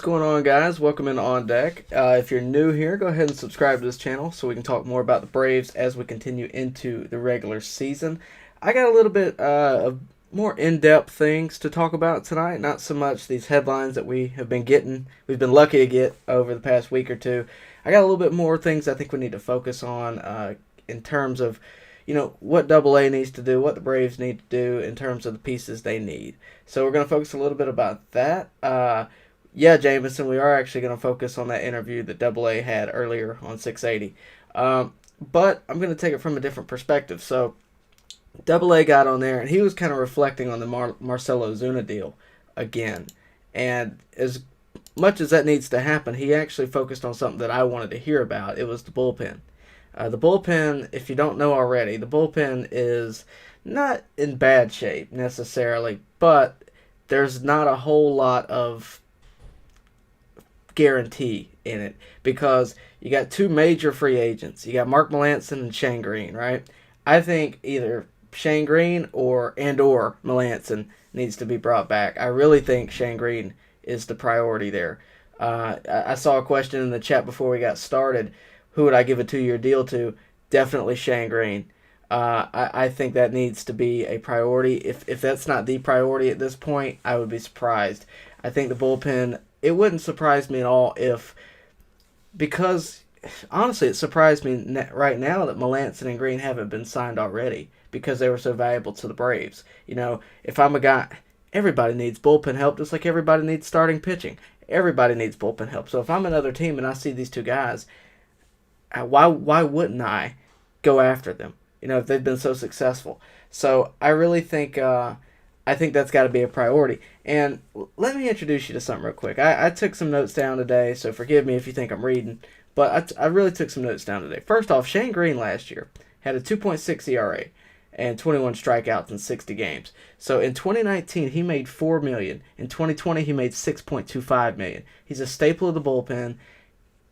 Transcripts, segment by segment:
What's going on, guys? Welcome in On Deck. If you're new here, go ahead and subscribe to this channel so we can talk more about the Braves as we continue into the regular season. I got a little bit of more in-depth things to talk about tonight, not so much these headlines that we've been lucky to get over the past week or two. I got a little bit more things I think we need to focus on in terms of what Double A needs to do, what the Braves need to do in terms of the pieces they need. So we're going to focus a little bit about that. Yeah, Jameson, we are actually going to focus on that interview that Double A had earlier on 680. But I'm going to take it from a different perspective. So Double A got on there, and he was kind of reflecting on the Marcell Ozuna deal again. And as much as that needs to happen, he actually focused on something that I wanted to hear about. It was the bullpen. The bullpen, if you don't know already, the bullpen is not in bad shape necessarily, but there's not a whole lot of guarantee in it because you got two major free agents. You got Mark Melancon and Shane Green, right? I think either Shane Green or Melancon needs to be brought back. I really think Shane Green is the priority there. I saw a question in the chat before we got started. Who would I give a 2-year deal to? Definitely Shane Green. I think that needs to be a priority. If that's not the priority at this point, I would be surprised. I think the bullpen, it wouldn't surprise me at all because honestly, it surprised me right now that Melancon and Green haven't been signed already because they were so valuable to the Braves. If I'm a guy, everybody needs bullpen help just like everybody needs starting pitching. Everybody needs bullpen help. So if I'm another team and I see these two guys, why wouldn't I go after them? If they've been so successful. So I really think I think that's got to be a priority. And let me introduce you to something real quick. I took some notes down today, so forgive me if you think I'm reading, but I really took some notes down today. First off, Shane Green last year had a 2.6 ERA and 21 strikeouts in 60 games. So in 2019, he made $4 million. In 2020, he made $6.25 million. He's a staple of the bullpen.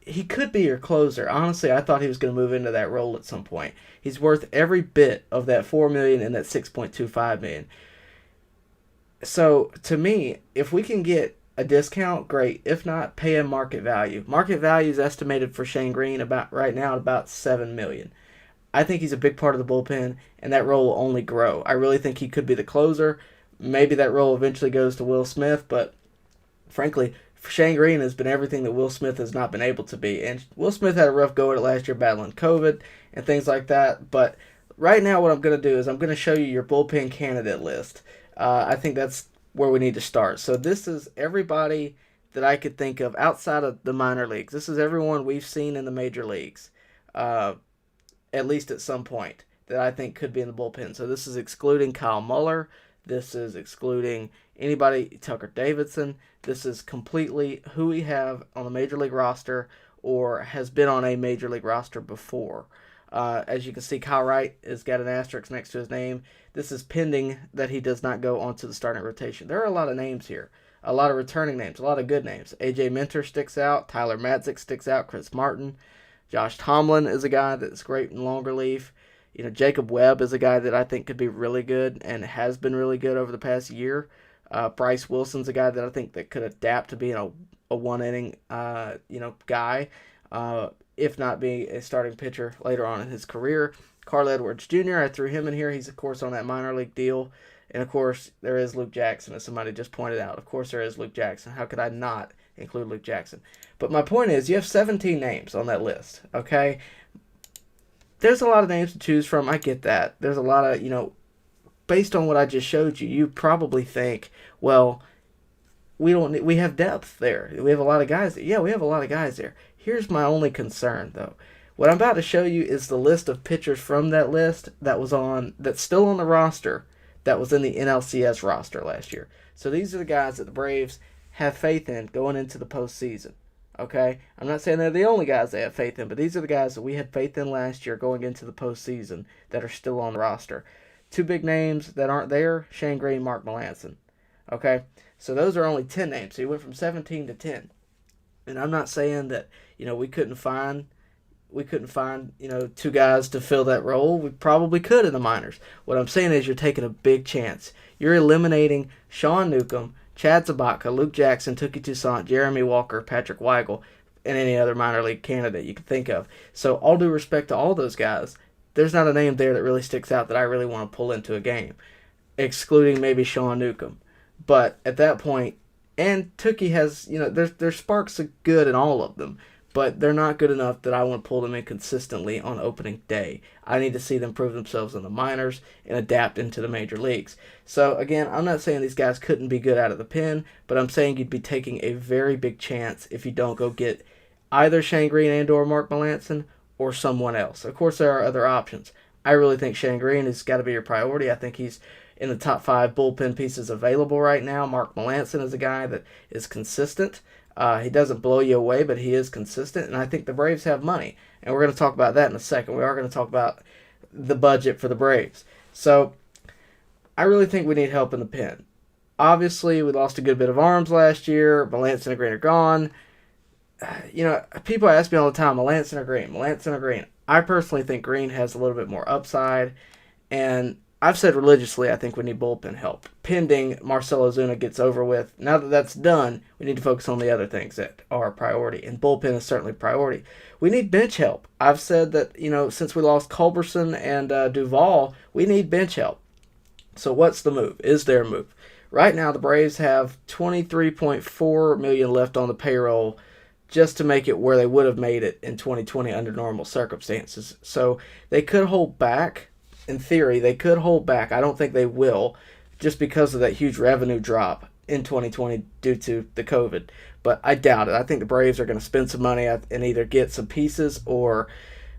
He could be your closer. Honestly, I thought he was going to move into that role at some point. He's worth every bit of that $4 million and that $6.25 million. So, to me, if we can get a discount, great. If not, pay him market value. Market value is estimated for Shane Green right now at about $7 million. I think he's a big part of the bullpen, and that role will only grow. I really think he could be the closer. Maybe that role eventually goes to Will Smith, but frankly, Shane Green has been everything that Will Smith has not been able to be. And Will Smith had a rough go at it last year battling COVID and things like that. But right now what I'm going to do is I'm going to show you your bullpen candidate list. I think that's where we need to start. So this is everybody that I could think of outside of the minor leagues. This is everyone we've seen in the major leagues, at least at some point, that I think could be in the bullpen. So this is excluding Kyle Muller. This is excluding anybody, Tucker Davidson. This is completely who we have on the major league roster or has been on a major league roster before. As you can see, Kyle Wright has got an asterisk next to his name. This is pending that he does not go onto the starting rotation. There are a lot of names here, a lot of returning names, a lot of good names. AJ Minter sticks out. Tyler Matzik sticks out. Chris Martin. Josh Tomlin is a guy that's great in long relief. Jacob Webb is a guy that I think could be really good and has been really good over the past year. Bryce Wilson's a guy that I think that could adapt to being a one-inning, guy, if not being a starting pitcher later on in his career. Carl Edwards Jr., I threw him in here. He's, of course, on that minor league deal. And, of course, there is Luke Jackson, as somebody just pointed out. Of course, there is Luke Jackson. How could I not include Luke Jackson? But my point is, you have 17 names on that list, okay? There's a lot of names to choose from. I get that. There's a lot of, based on what I just showed you, you probably think, well, we have depth there. We have a lot of guys there. Yeah, we have a lot of guys there. Here's my only concern, though. What I'm about to show you is the list of pitchers from that list that's still on the roster that was in the NLCS roster last year. So these are the guys that the Braves have faith in going into the postseason. Okay? I'm not saying they're the only guys they have faith in, but these are the guys that we had faith in last year going into the postseason that are still on the roster. Two big names that aren't there, Shane Green, Mark Melancon. Okay? So those are only 10 names. So you went from 17 to 10. And I'm not saying that, we couldn't find two guys to fill that role. We probably could in the minors. What I'm saying is you're taking a big chance. You're eliminating Sean Newcomb, Chad Zabaka, Luke Jackson, Tookie Toussaint, Jeremy Walker, Patrick Weigel, and any other minor league candidate you can think of. So all due respect to all those guys, there's not a name there that really sticks out that I really want to pull into a game, excluding maybe Sean Newcomb. But at that point, and Tookie has, there's sparks of good in all of them, but they're not good enough that I want to pull them in consistently on opening day. I need to see them prove themselves in the minors and adapt into the major leagues. So again, I'm not saying these guys couldn't be good out of the pen, but I'm saying you'd be taking a very big chance if you don't go get either Shane Green and or Mark Melancon or someone else. Of course, there are other options. I really think Shane Green has got to be your priority. I think he's in the top 5 bullpen pieces available right now. Mark Melancon is a guy that is consistent. He doesn't blow you away, but he is consistent, and I think the Braves have money. And we're going to talk about that in a second. We are going to talk about the budget for the Braves. So I really think we need help in the pen. Obviously, we lost a good bit of arms last year. Melancon and Green are gone. People ask me all the time, Melancon or Green, Melancon or Green. I personally think Green has a little bit more upside, and I've said religiously I think we need bullpen help. Pending Marcell Ozuna gets over with. Now that that's done, we need to focus on the other things that are a priority, and bullpen is certainly a priority. We need bench help. I've said that, since we lost Culberson and Duvall, we need bench help. So what's the move? Is there a move? Right now, the Braves have $23.4 million left on the payroll just to make it where they would have made it in 2020 under normal circumstances. So they could hold back. In theory, they could hold back. I don't think they will, just because of that huge revenue drop in 2020 due to the COVID. But I doubt it. I think the Braves are going to spend some money and either get some pieces or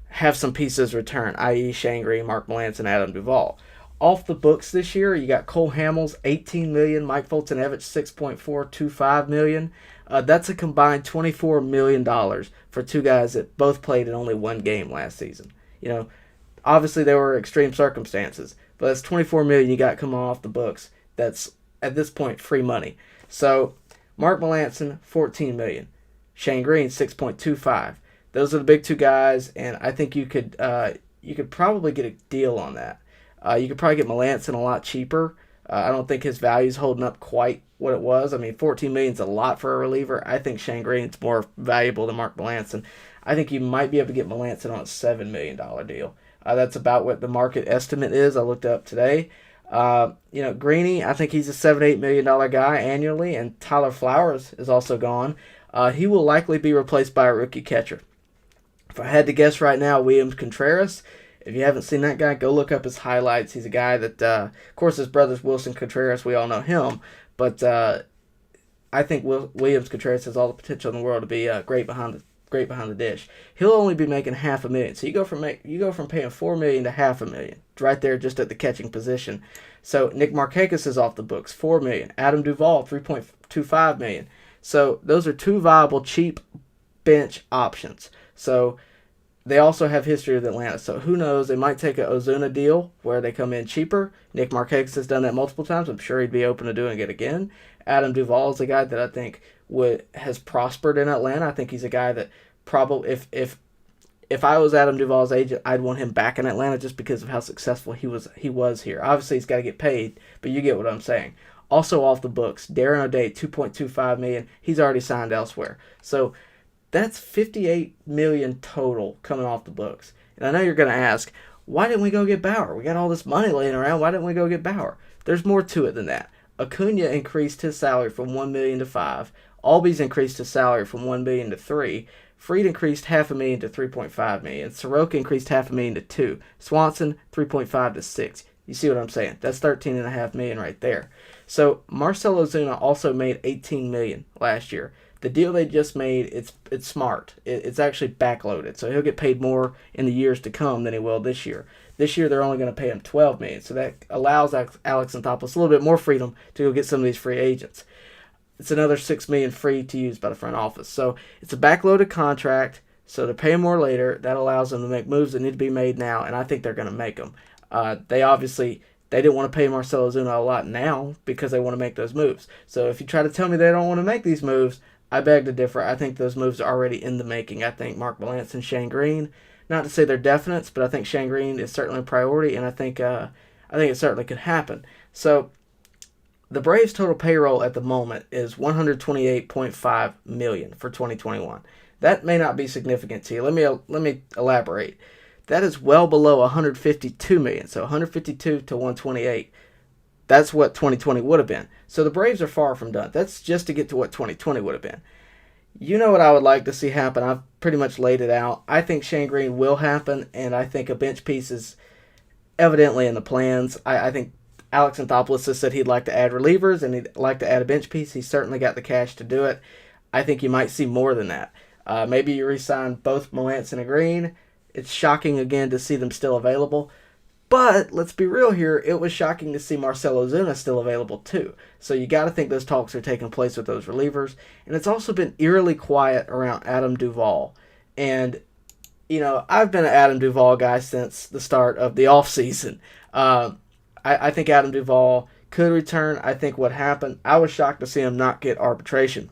have some pieces return, i.e. Shane Green, Mark Melancon, and Adam Duvall. Off the books this year, you got Cole Hamels, $18 million, Mike Foltynewicz, $6.425 million. That's a combined $24 million for two guys that both played in only one game last season. Obviously there were extreme circumstances, but that's $24 million you got coming off the books. That's at this point free money. So Mark Melancon, $14 million, Shane Green, $6.25. Those are the big two guys, and I think you could probably get a deal on that. You could probably get Melancon a lot cheaper. I don't think his value is holding up quite what it was. I mean, $14 million is a lot for a reliever. I think Shane Green's more valuable than Mark Melancon. I think you might be able to get Melancon on a $7 million deal. That's about what the market estimate is. I looked up today. Greeny, I think he's a $7-8 million guy annually, and Tyler Flowers is also gone. He will likely be replaced by a rookie catcher. If I had to guess right now, Williams Contreras. If you haven't seen that guy, go look up his highlights. He's a guy that, of course, his brother's Wilson Contreras. We all know him. But I think Williams Contreras has all the potential in the world to be great behind the dish. He'll only be making $500,000. So you go from paying $4 million to $500,000 right there just at the catching position. So Nick Markakis is off the books, $4 million. Adam Duvall, $3.25 million. So those are two viable cheap bench options. So they also have history with Atlanta. So who knows? They might take an Ozuna deal where they come in cheaper. Nick Markakis has done that multiple times. I'm sure he'd be open to doing it again. Adam Duvall is a guy that I think has prospered in Atlanta. I think he's a guy that probably, if I was Adam Duvall's agent, I'd want him back in Atlanta just because of how successful he was here. Obviously, he's got to get paid, but you get what I'm saying. Also off the books, Darren O'Day, $2.25 million. He's already signed elsewhere. So that's $58 million total coming off the books. And I know you're going to ask, why didn't we go get Bauer? We got all this money laying around. Why didn't we go get Bauer? There's more to it than that. Acuna increased his salary from $1 million to $5 million. Albies increased his salary from $1 million to $3 million. Fried increased $500,000 to $3.5 million. Soroka increased $500,000 to $2 million. Swanson $3.5 million to $6 million. You see what I'm saying? That's $13.5 million right there. So Marcell Ozuna also made $18 million last year. The deal they just made, it's smart. It's actually backloaded, so he'll get paid more in the years to come than he will this year. This year they're only going to pay him $12 million, so that allows Alex Anthopoulos a little bit more freedom to go get some of these free agents. It's another $6 million free to use by the front office. So it's a backloaded contract, so they're paying more later. That allows them to make moves that need to be made now, and I think they're going to make them. They didn't want to pay Marcell Ozuna a lot now because they want to make those moves. So if you try to tell me they don't want to make these moves, I beg to differ. I think those moves are already in the making. I think Mark Melancon, Shane Green, not to say they're definites, but I think Shane Green is certainly a priority, and I think it certainly could happen. So The Braves' total payroll at the moment is $128.5 million for 2021. That may not be significant to you. Let me elaborate. That is well below 152 million. So 152 to 128. That's what 2020 would have been. So the Braves are far from done. That's just to get to what 2020 would have been. You know what I would like to see happen? I've pretty much laid it out. I think Shane Green will happen, and I think a bench piece is evidently in the plans. I think Alex Anthopoulos has said he'd like to add relievers and he'd like to add a bench piece. He's certainly got the cash to do it. I think you might see more than that. Maybe you re-sign both Melanson and Green. It's shocking again to see them still available. But let's be real here. It was shocking to see Marcell Ozuna still available too. So you got to think those talks are taking place with those relievers. And it's also been eerily quiet around Adam Duvall. And I've been an Adam Duvall guy since the start of the offseason. I think Adam Duvall could return. I think what happened, I was shocked to see him not get arbitration.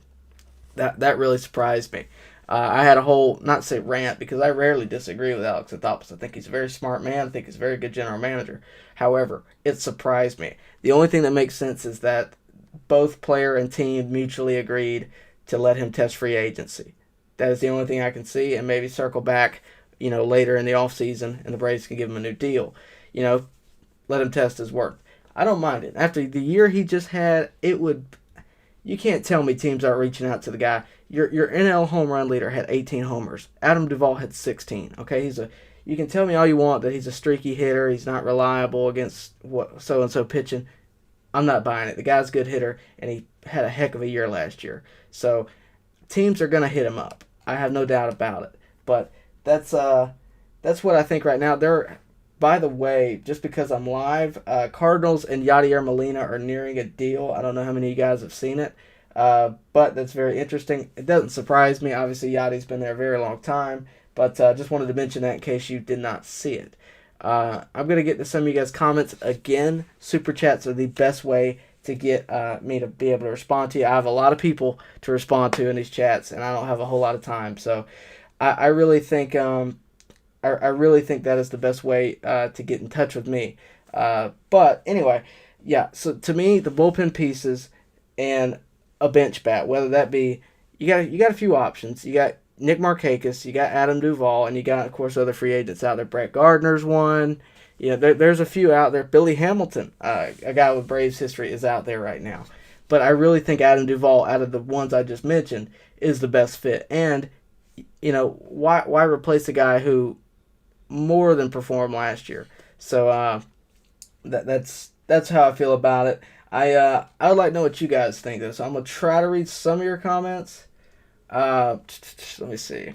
That really surprised me. I had a whole, not to say rant, because I rarely disagree with Alex Anthopoulos. I think he's a very smart man. I think he's a very good general manager. However, it surprised me. The only thing that makes sense is that both player and team mutually agreed to let him test free agency. That is the only thing I can see, and maybe circle back, later in the offseason, and the Braves can give him a new deal. Let him test his worth. I don't mind it. After the year he just had, you can't tell me teams aren't reaching out to the guy. Your NL home run leader had 18 homers. Adam Duvall had 16. Okay, you can tell me all you want that he's a streaky hitter. He's not reliable against what so and so pitching. I'm not buying it. The guy's a good hitter, and he had a heck of a year last year. So teams are gonna hit him up. I have no doubt about it. But that's what I think right now. By the way, just because I'm live, Cardinals and Yadier Molina are nearing a deal. I don't know how many of you guys have seen it, but that's very interesting. It doesn't surprise me. Obviously, Yadi's been there a very long time, but just wanted to mention that in case you did not see it. I'm going to get to some of you guys' comments again. Super chats are the best way to get me to be able to respond to you. I have a lot of people to respond to in these chats, and I don't have a whole lot of time. So I really think... I really think that is the best way to get in touch with me. But anyway, yeah, so to me, the bullpen pieces and a bench bat, whether that be, you got a few options. You got Nick Markakis, you got Adam Duvall, and you got, of course, other free agents out there. Brett Gardner's one. There's a few out there. Billy Hamilton, a guy with Braves history, is out there right now. But I really think Adam Duvall, out of the ones I just mentioned, is the best fit. And, why replace a guy who more than performed last year? So that's how I feel about it. I would like to know what you guys think though. So I'm gonna try to read some of your comments. Let me see.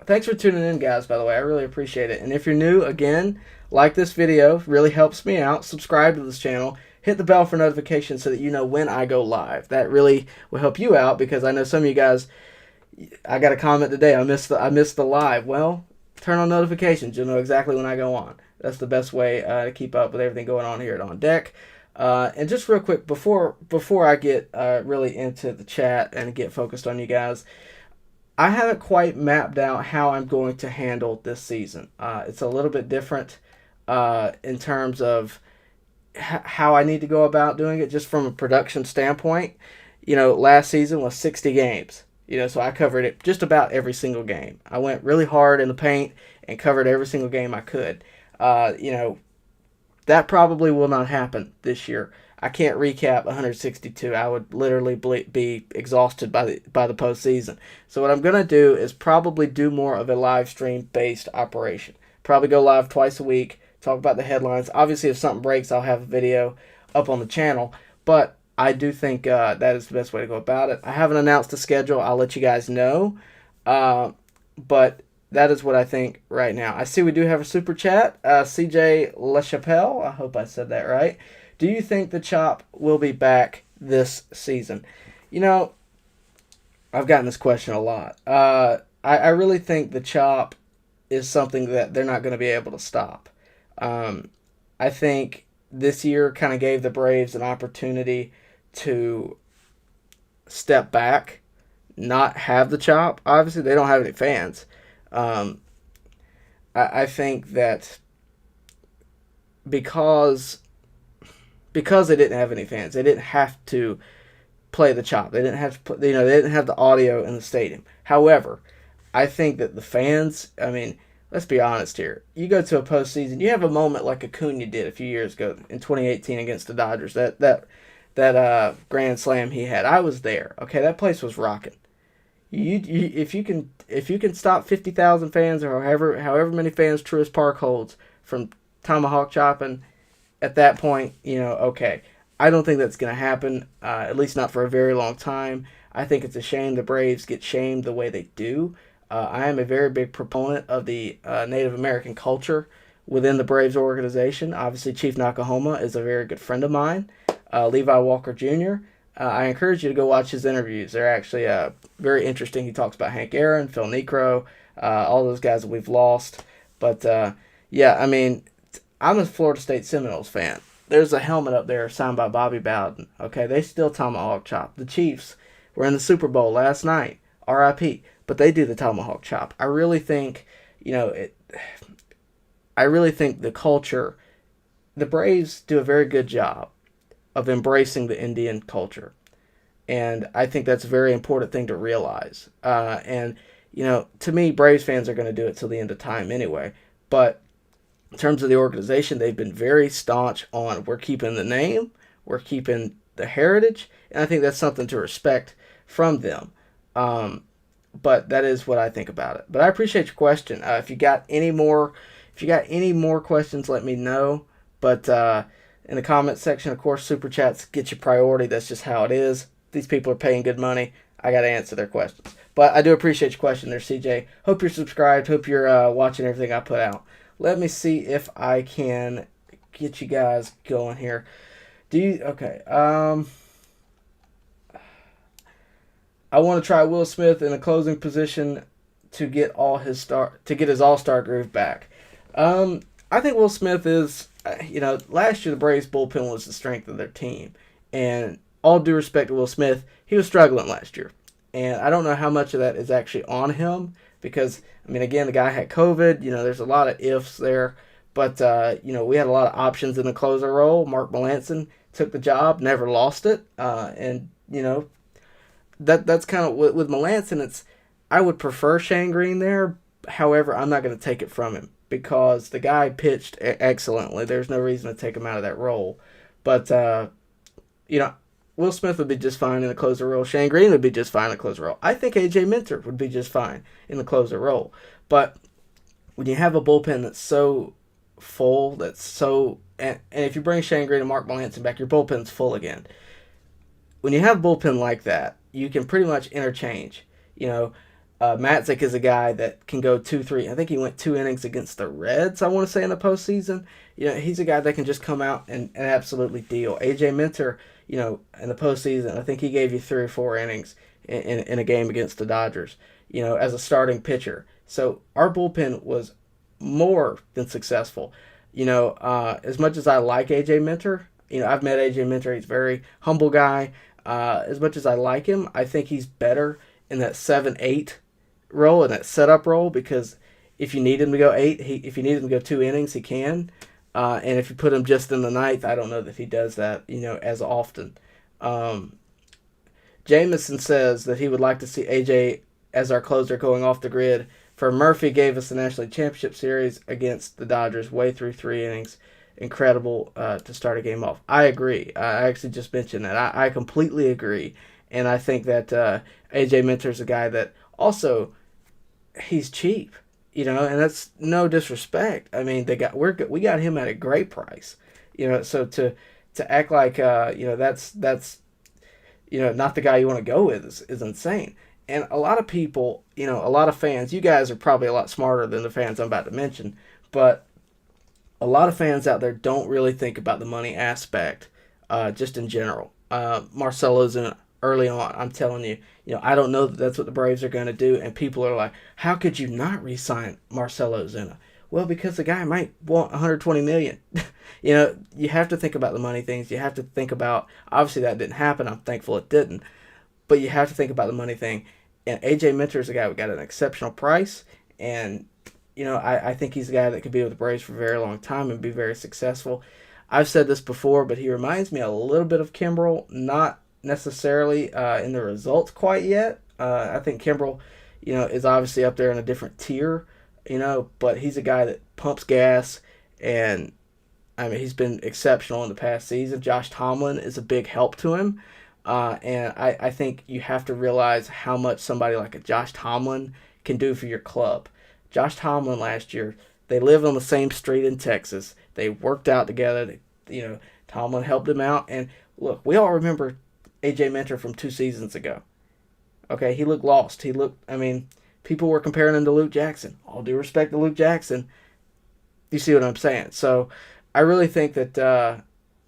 Thanks for tuning in, guys. By the way, I really appreciate it. And if you're new, again, like this video, really helps me out. Subscribe to this channel. Hit the bell for notifications so that you know when I go live. That really will help you out because I know some of you guys. I got a comment today. I missed the live. Well, turn on notifications. You'll know exactly when I go on. That's the best way to keep up with everything going on here at On Deck. And just real quick, before I get really into the chat and get focused on you guys, I haven't quite mapped out how I'm going to handle this season. It's a little bit different in terms of how I need to go about doing it, just from a production standpoint. Last season was 60 games. So I covered it just about every single game. I went really hard in the paint and covered every single game I could. That probably will not happen this year. I can't recap 162. I would literally be exhausted by the postseason. So what I'm going to do is probably do more of a live stream based operation. Probably go live twice a week, talk about the headlines. Obviously, if something breaks, I'll have a video up on the channel. But I do think that is the best way to go about it. I haven't announced the schedule. I'll let you guys know. But that is what I think right now. I see we do have a super chat. CJ LaChapelle, I hope I said that right. Do you think the Chop will be back this season? I've gotten this question a lot. I really think the Chop is something that they're not going to be able to stop. I think this year kind of gave the Braves an opportunity to step back, not have the Chop. Obviously, they don't have any fans. I think that because because they didn't have any fans. They didn't have to play the chop. They didn't have to put, they didn't have the audio in the stadium. However, I think that the fans, I mean, let's be honest here. You go to a postseason, you have a moment like Acuna did a few years ago in 2018 against the Dodgers. That grand slam he had. I was there. Okay, that place was rocking. If you can stop 50,000 fans or however many fans Truist Park holds from tomahawk chopping, at that point, okay. I don't think that's going to happen, at least not for a very long time. I think it's a shame the Braves get shamed the way they do. I am a very big proponent of the Native American culture within the Braves organization. Obviously, Chief Nakahoma is a very good friend of mine. Levi Walker Jr., I encourage you to go watch his interviews. They're actually very interesting. He talks about Hank Aaron, Phil Niekro, all those guys that we've lost. But, yeah, I mean, I'm a Florida State Seminoles fan. There's a helmet up there signed by Bobby Bowden. Okay, they still tomahawk chop. The Chiefs were in the Super Bowl last night. R.I.P. But they do the tomahawk chop. I really think, I really think the culture, the Braves do a very good job of embracing the Indian culture. And I think that's a very important thing to realize. And, to me, Braves fans are going to do it till the end of time anyway. But in terms of the organization, they've been very staunch on we're keeping the name, we're keeping the heritage, and I think that's something to respect from them. But that is what I think about it. But I appreciate your question. If you got any more questions, let me know. But in the comment section, of course, super chats get you priority. That's just how it is. These people are paying good money. I got to answer their questions. But I do appreciate your question there, CJ. Hope you're subscribed. Hope you're watching everything I put out. Let me see if I can get you guys going here. Okay. I want to try Will Smith in a closing position to get his all-star groove back. I think Will Smith is, last year the Braves bullpen was the strength of their team, and all due respect to Will Smith, he was struggling last year, and I don't know how much of that is actually on him. Because, again, the guy had COVID. There's a lot of ifs there. But, we had a lot of options in the closer role. Mark Melancon took the job, never lost it. And, that's kind of, with Melancon, I would prefer Shane Green there. However, I'm not going to take it from him. Because the guy pitched excellently. There's no reason to take him out of that role. But, Will Smith would be just fine in the closer role. Shane Green would be just fine in the closer role. I think A.J. Minter would be just fine in the closer role. But when you have a bullpen that's so full, and if you bring Shane Green and Mark Melancon back, your bullpen's full again. When you have a bullpen like that, you can pretty much interchange. Matzik is a guy that can go 2-3. I think he went 2 innings against the Reds, I want to say, in the postseason. He's a guy that can just come out and absolutely deal. A.J. Minter, in the postseason, I think he gave you 3 or 4 innings in a game against the Dodgers, as a starting pitcher. So our bullpen was more than successful. As much as I like A.J. Minter, I've met A.J. Minter. He's a very humble guy. As much as I like him, I think he's better in that 7-8 role, in that setup role, because if you need him to go 8, if you need him to go 2 innings, he can. And if you put him just in the ninth, I don't know that he does that, as often. Jameson says that he would like to see AJ as our closer going off the grid. For Murphy gave us the National League Championship Series against the Dodgers way through 3 innings. Incredible to start a game off. I agree. I actually just mentioned that. I completely agree. And I think that AJ Minter's a guy that also, he's cheap. And that's no disrespect. We got him at a great price. So to act like that's not the guy you want to go with is insane. And a lot of people, a lot of fans, you guys are probably a lot smarter than the fans I'm about to mention, but a lot of fans out there don't really think about the money aspect, just in general. Marcelo's in early on. I'm telling you, I don't know that that's what the Braves are going to do. And people are like, how could you not re-sign Marcelo Ozuna? Well, because the guy might want $120 million. You have to think about the money things. You have to think about, obviously that didn't happen. I'm thankful it didn't. But you have to think about the money thing. And A.J. Minter is a guy who got an exceptional price. And, I think he's a guy that could be with the Braves for a very long time and be very successful. I've said this before, but he reminds me a little bit of Kimbrel, not necessarily in the results quite yet. I think Kimbrel, is obviously up there in a different tier, but he's a guy that pumps gas, and I mean, he's been exceptional in the past season. Josh Tomlin is a big help to him. And I think you have to realize how much somebody like a Josh Tomlin can do for your club. Josh Tomlin last year, they lived on the same street in Texas. They worked out together. Tomlin helped him out. And look, we all remember AJ Minter from 2 seasons ago. Okay, he looked lost. People were comparing him to Luke Jackson. All due respect to Luke Jackson. You see what I'm saying? So I really think that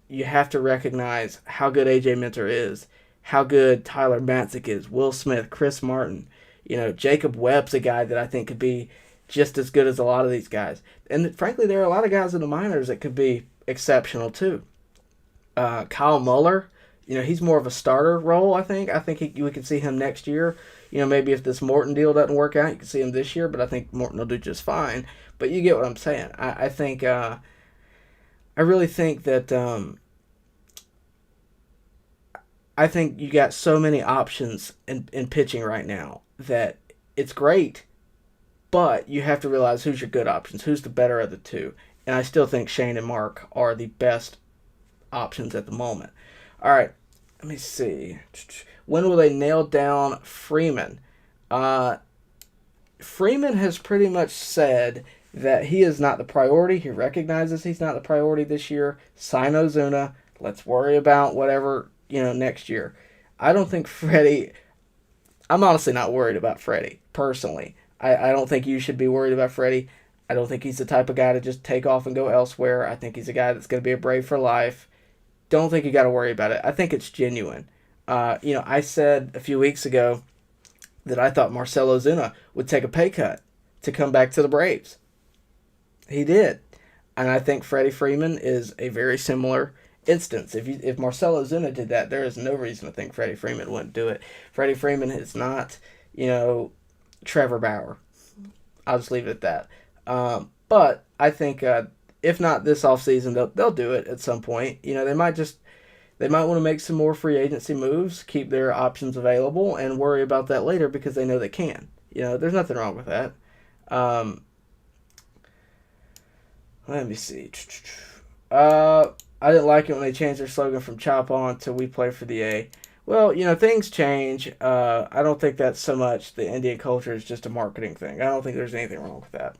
you have to recognize how good AJ Minter is, how good Tyler Matzik is, Will Smith, Chris Martin. Jacob Webb's a guy that I think could be just as good as a lot of these guys. And frankly, there are a lot of guys in the minors that could be exceptional too. Kyle Muller, he's more of a starter role, I think. I think we could see him next year. Maybe if this Morton deal doesn't work out, you can see him this year, but I think Morton will do just fine. But you get what I'm saying. I think, I really think that, I think you got so many options in pitching right now that it's great, but you have to realize who's your good options, who's the better of the two. And I still think Shane and Mark are the best options at the moment. All right, let me see. When will they nail down Freeman? Freeman has pretty much said that he is not the priority. He recognizes he's not the priority this year. Sign Ozuna. Let's worry about whatever, next year. I don't think Freddie... I'm honestly not worried about Freddie, personally. I don't think you should be worried about Freddie. I don't think he's the type of guy to just take off and go elsewhere. I think he's a guy that's going to be a Brave for life. Don't think you got to worry about it. I think it's genuine. I said a few weeks ago that I thought Marcell Ozuna would take a pay cut to come back to the Braves. He did. And I think Freddie Freeman is a very similar instance. If Marcell Ozuna did that, there is no reason to think Freddie Freeman wouldn't do it. Freddie Freeman is not, Trevor Bauer. I'll just leave it at that. But I think if not this offseason, they'll do it at some point. They might want to make some more free agency moves, keep their options available, and worry about that later because they know they can. There's nothing wrong with that. Let me see. I didn't like it when they changed their slogan from Chop On to We Play for the A. Well, things change. I don't think that's so much the Indian culture is just a marketing thing. I don't think there's anything wrong with that.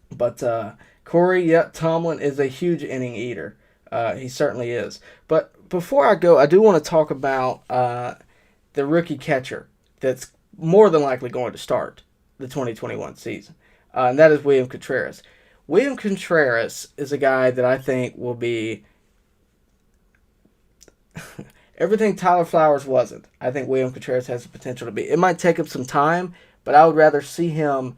But Corey, Tomlin is a huge inning eater. He certainly is. But before I go, I do want to talk about the rookie catcher that's more than likely going to start the 2021 season, and that is William Contreras. William Contreras is a guy that I think will be everything Tyler Flowers wasn't. I think William Contreras has the potential to be. It might take him some time, but I would rather see him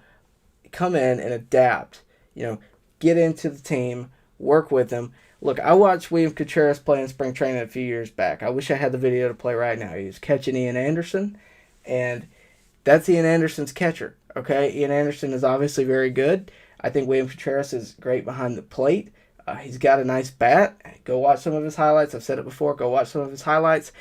come in and adapt, get into the team, work with them. Look, I watched William Contreras play in spring training a few years back. I wish I had the video to play right now. He was catching Ian Anderson, and that's Ian Anderson's catcher, okay? Ian Anderson is obviously very good. I think William Contreras is great behind the plate. He's got a nice bat. Go watch some of his highlights. I've said it before. Go watch some of his highlights.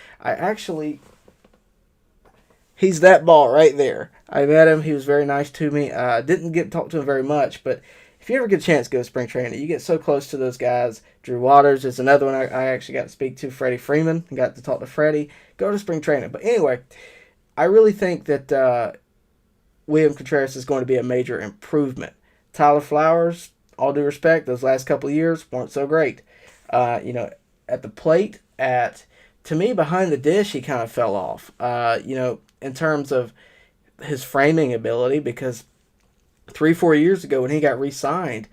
He's that ball right there. I met him. He was very nice to me. Didn't get to talk to him very much, but if you ever get a chance to go to spring training, you get so close to those guys. Drew Waters is another one I actually got to speak to. Freddie Freeman. Got to talk to Freddie. Go to spring training. But anyway, I really think that William Contreras is going to be a major improvement. Tyler Flowers, all due respect, those last couple of years weren't so great. At the plate, to me, behind the dish, he kind of fell off. In terms of his framing ability, because 3-4 years ago when he got re-signed,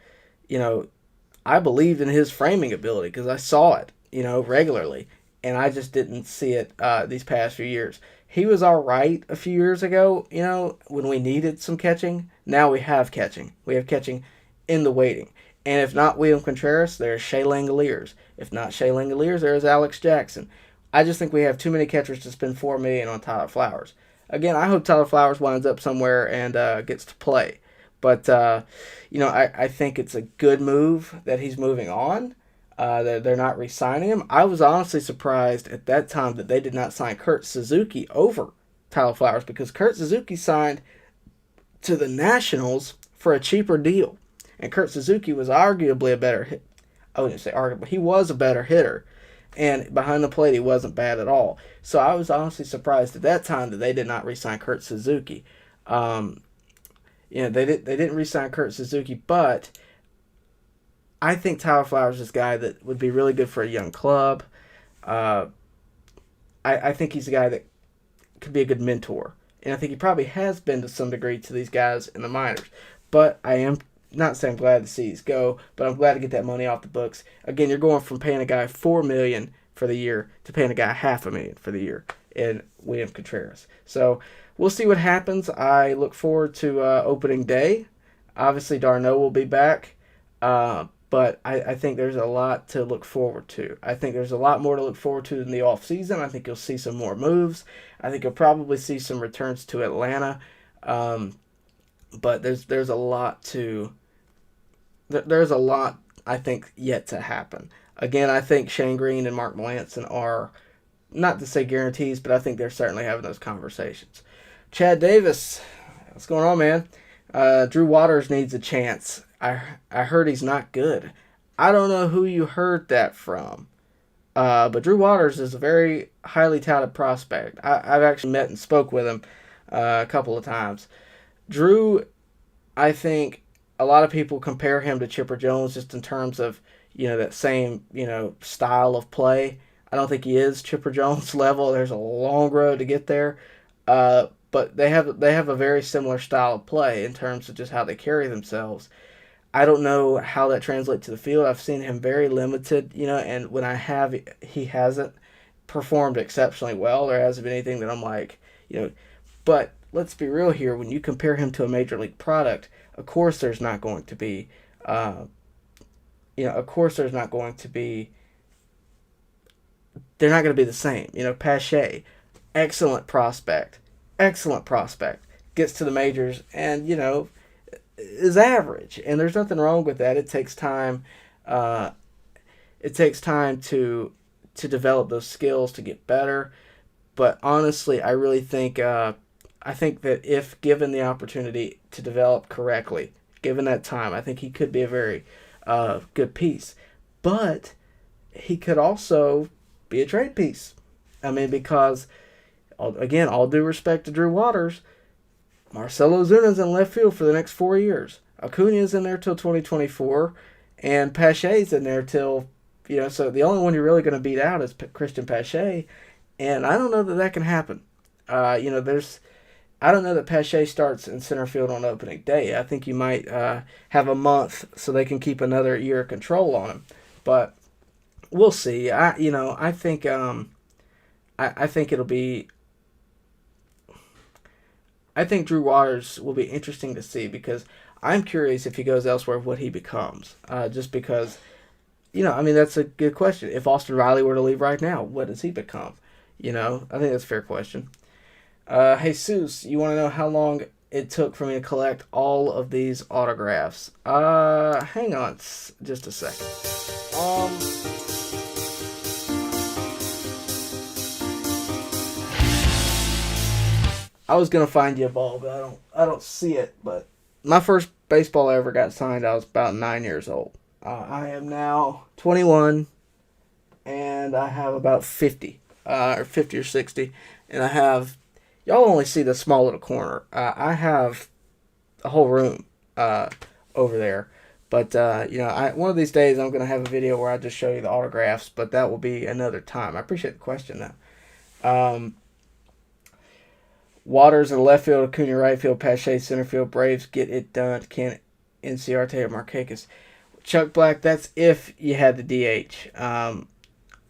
I believed in his framing ability because I saw it, regularly, and I just didn't see it these past few years. He was all right a few years ago, when we needed some catching. Now we have catching. We have catching in the waiting. And if not William Contreras, there's Shea Langoliers. If not Shea Langoliers, there's Alex Jackson. I just think we have too many catchers to spend $4 million on Tyler Flowers. Again, I hope Tyler Flowers winds up somewhere and gets to play. But, I think it's a good move that he's moving on. They're not re-signing him. I was honestly surprised at that time that they did not sign Kurt Suzuki over Tyler Flowers, because Kurt Suzuki signed to the Nationals for a cheaper deal, and Kurt Suzuki was arguably a better hit. I wouldn't say arguably. He was a better hitter, and behind the plate he wasn't bad at all. So I was honestly surprised at that time that they did not re-sign Kurt Suzuki. They didn't re-sign Kurt Suzuki, but I think Tyler Flowers is a guy that would be really good for a young club. I think he's a guy that could be a good mentor. And I think he probably has been to some degree to these guys in the minors. But I am not saying I'm glad to see these go, but I'm glad to get that money off the books. Again, you're going from paying a guy $4 million for the year to paying a guy $500,000 for the year in William Contreras. So we'll see what happens. I look forward to opening day. Obviously, d'Arnaud will be back. But I think there's a lot to look forward to. I think there's a lot more to look forward to in the offseason. I think you'll see some more moves. I think you'll probably see some returns to Atlanta. But there's a lot I think yet to happen. Again, I think Shane Green and Mark Melanson are, not to say guarantees, but I think they're certainly having those conversations. Chad Davis, what's going on, man? Drew Waters needs a chance. I heard he's not good. I don't know who you heard that from. But Drew Waters is a very highly touted prospect. I've actually met and spoke with him a couple of times. Drew, I think a lot of people compare him to Chipper Jones just in terms of, that same, style of play. I don't think he is Chipper Jones level. There's a long road to get there. But they have a very similar style of play in terms of just how they carry themselves. I don't know how that translates to the field. I've seen him very limited, and when I have, he hasn't performed exceptionally well. There hasn't been anything that I'm like, But let's be real here. When you compare him to a major league product, of course there's not going to be, they're not going to be the same. Pache, excellent prospect, gets to the majors and, is average, and there's nothing wrong with that. It takes time. It takes time to develop those skills to get better. But honestly, I really think I think that if given the opportunity to develop correctly, given that time, I think he could be a very good piece. But he could also be a trade piece. I mean, because again, all due respect to Drew Waters, Marcell Ozuna's in left field for the next 4 years. Acuna's in there till 2024, and Pache's in there till, so the only one you're really going to beat out is Christian Pache, and I don't know that can happen. I don't know that Pache starts in center field on opening day. I think you might have a month so they can keep another year of control on him, but we'll see. I think it'll be. I think Drew Waters will be interesting to see because I'm curious if he goes elsewhere what he becomes. Just because, that's a good question. If Austin Riley were to leave right now, what does he become? I think that's a fair question. Jesus, you want to know how long it took for me to collect all of these autographs? Hang on just a second. I was gonna find you a ball, but I don't see it. But my first baseball I ever got signed, I was about 9 years old. I am now 21, and I have about 50, or 50 or 60, and I have. Y'all only see the small little corner. I have a whole room over there. But one of these days I'm gonna have a video where I just show you the autographs. But that will be another time. I appreciate the question though. Waters in left field, Acuna right field, Pache center field. Braves get it done. Can't Inciarte or Markakis. Chuck Black, that's if you had the DH.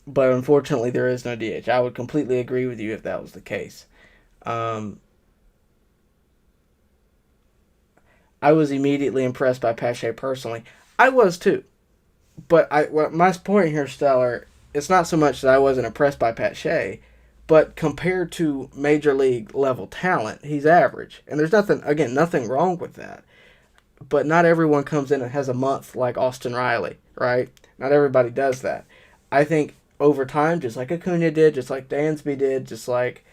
But unfortunately, there is no DH. I would completely agree with you if that was the case. I was immediately impressed by Pache personally. I was too. But my point here, Stellar, it's not so much that I wasn't impressed by Pache, but compared to major league level talent, he's average. And there's nothing wrong with that. But not everyone comes in and has a month like Austin Riley right? Not everybody does that. I think over time, just like Acuna did, just like Dansby did, just like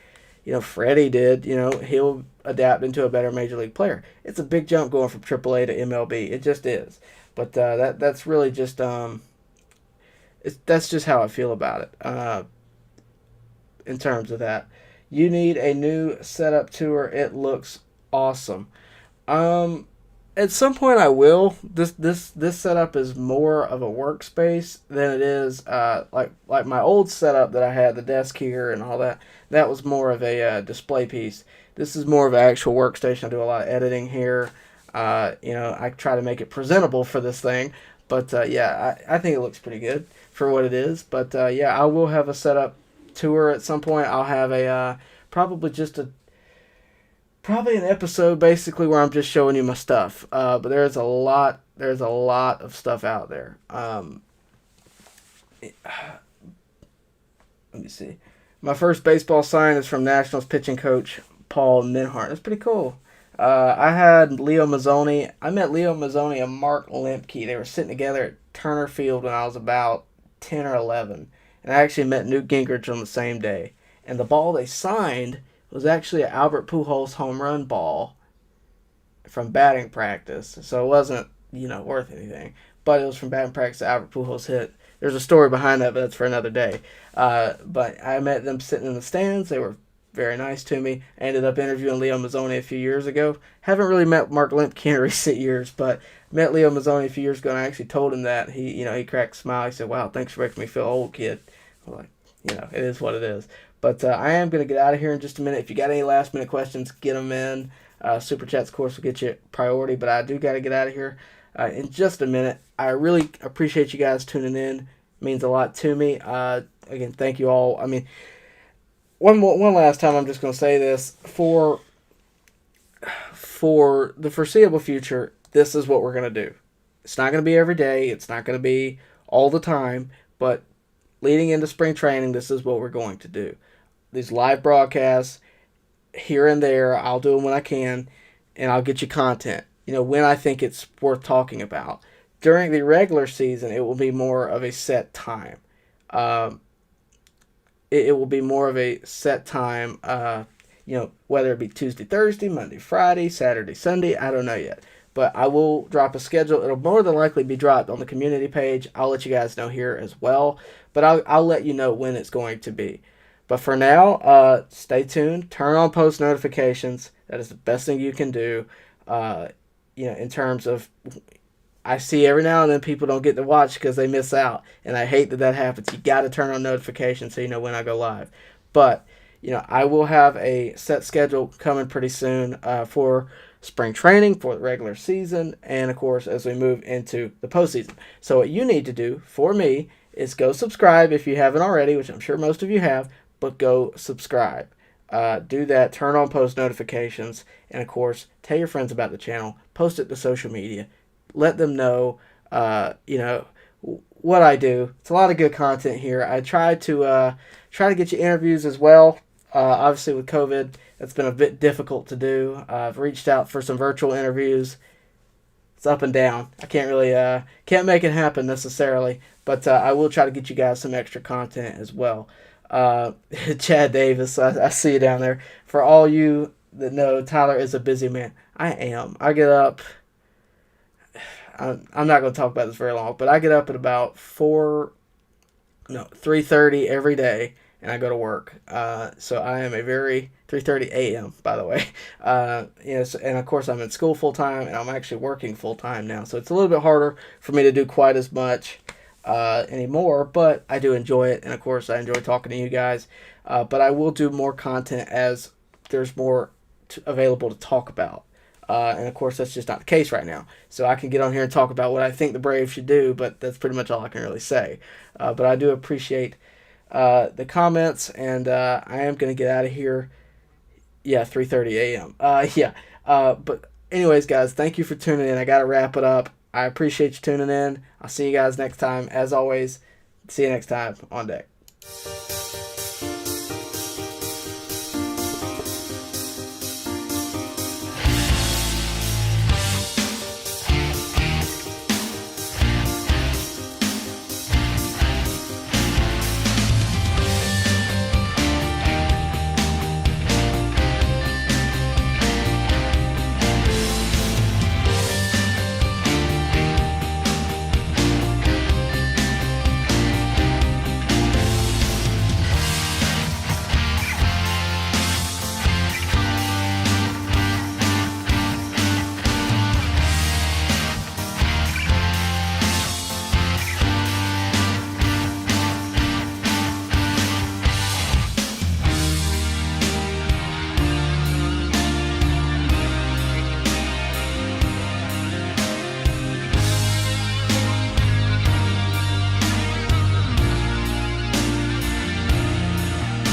Freddie did, he'll adapt into a better major league player. It's a big jump going from AAA to MLB. It just is. But that's really just that's just how I feel about it. In terms of that, you need a new setup tour. It looks awesome. Um, at some point I will. This setup is more of a workspace than it is like my old setup that I had, the desk here and all that. That was more of a display piece. This is more of an actual workstation. I do a lot of editing here. I try to make it presentable for this thing. But yeah, I think it looks pretty good for what it is. But yeah, I will have a setup tour at some point. I'll have a probably just a probably an episode basically where I'm just showing you my stuff. But there's a lot of stuff out there. Let me see. My first baseball sign is from Nationals pitching coach Paul Minhart. That's pretty cool. I had Leo Mazzoni. I met Leo Mazzoni and Mark Lemke. They were sitting together at Turner Field when I was about 10 or 11. And I actually met Newt Gingrich on the same day. And the ball they signed was actually an Albert Pujols home run ball from batting practice. So it wasn't, worth anything. But it was from batting practice that Albert Pujols hit. There's a story behind that, but that's for another day. But I met them sitting in the stands. They were very nice to me. I ended up interviewing Leo Mazzoni a few years ago. Haven't really met Mark Lemke in recent years, but met Leo Mazzoni a few years ago, and I actually told him that. He cracked a smile. He said, "Wow, thanks for making me feel old, kid." I'm like, it is what it is. But I am going to get out of here in just a minute. If you got any last minute questions, get them in. Super Chats, of course, will get you priority, but I do got to get out of here in just a minute. I really appreciate you guys tuning in. It means a lot to me. Again, thank you all. I mean, one last time, I'm just going to say this. For the foreseeable future, this is what we're going to do. It's not going to be every day. It's not going to be all the time. But leading into spring training, this is what we're going to do. These live broadcasts, here and there, I'll do them when I can, and I'll get you content, when I think it's worth talking about. During the regular season, it will be more of a set time. It will be more of a set time, whether it be Tuesday, Thursday, Monday, Friday, Saturday, Sunday, I don't know yet. But I will drop a schedule. It'll more than likely be dropped on the community page. I'll let you guys know here as well. But I'll let you know when it's going to be. But for now, stay tuned. Turn on post notifications. That is the best thing you can do. In terms of, I see every now and then people don't get to watch because they miss out. And I hate that happens. You got to turn on notifications so you know when I go live. But, I will have a set schedule coming pretty soon for spring training, for the regular season, and, of course, as we move into the postseason. So what you need to do for me is go subscribe if you haven't already, which I'm sure most of you have, but go subscribe. Do that. Turn on post notifications. And, of course, tell your friends about the channel. Post it to social media. Let them know, what I do. It's a lot of good content here. I try to get you interviews as well. Obviously, with COVID, it's been a bit difficult to do. I've reached out for some virtual interviews. It's up and down. I can't really can't make it happen necessarily, but I will try to get you guys some extra content as well. Chad Davis, I see you down there. For all you that know, Tyler is a busy man. I am. I get up. I'm not going to talk about this very long, but I get up at about 3:30 every day, and I go to work. So I am a very 3:30 a.m. by the way. And of course I'm in school full time, and I'm actually working full time now. So it's a little bit harder for me to do quite as much anymore, but I do enjoy it, and of course I enjoy talking to you guys. But I will do more content as there's more available to talk about. And of course, that's just not the case right now. So I can get on here and talk about what I think the Braves should do, but that's pretty much all I can really say. But I do appreciate the comments, and I am going to get out of here. Yeah, 3:30 a.m. But anyways, guys, thank you for tuning in. I got to wrap it up. I appreciate you tuning in. I'll see you guys next time. As always, see you next time on deck.